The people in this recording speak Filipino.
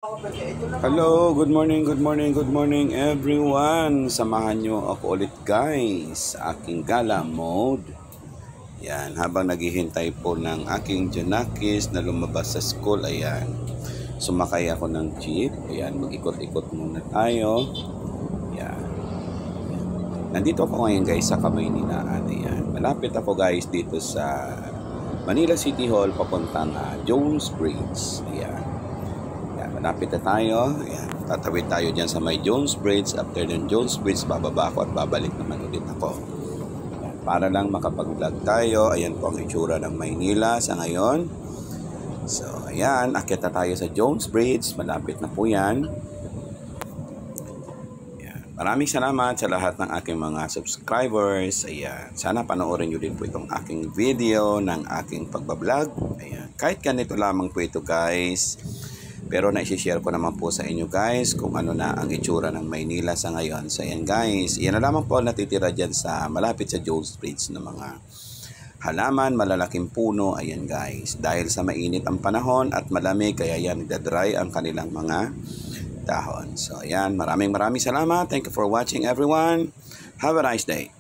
Hello, good morning everyone. Samahan nyo ako ulit guys sa aking gala mode. Yan, habang naghihintay po ng aking Junakis na lumabas sa school, ayan. Sumakay ako ng jeep. Ayan, mag-ikot-ikot muna tayo. Yan. Nandito ako ngayon guys sa Kamayninaan. Ayan. Malapit ako guys dito sa Manila City Hall papuntang Jones Bridge. Ayan. Malapit na tayo. Ayan. Tatawid tayo dyan sa may Jones Bridge. After ng Jones Bridge, bababa ako at babalik naman ulit ako. Ayan. Para lang makapag-vlog tayo. Ayan po ang itsura ng Maynila sa ngayon. So, ayan. Akyat na tayo sa Jones Bridge. Malapit na po yan. Ayan. Maraming salamat sa lahat ng aking mga subscribers. Ayan. Sana panoorin nyo din po itong aking video ng aking pagbablog. Ayan. Kahit ganito lamang po ito guys. Pero na-share ko naman po sa inyo guys kung ano na ang itsura ng Maynila sa ngayon. So ayan guys, yan na lamang po natitira dyan sa malapit sa Jones Bridge ng mga halaman, malalaking puno. Ayan guys, dahil sa mainit ang panahon at malamig kaya yan nagdadry ang kanilang mga dahon. So ayan, maraming salamat. Thank you for watching everyone. Have a nice day.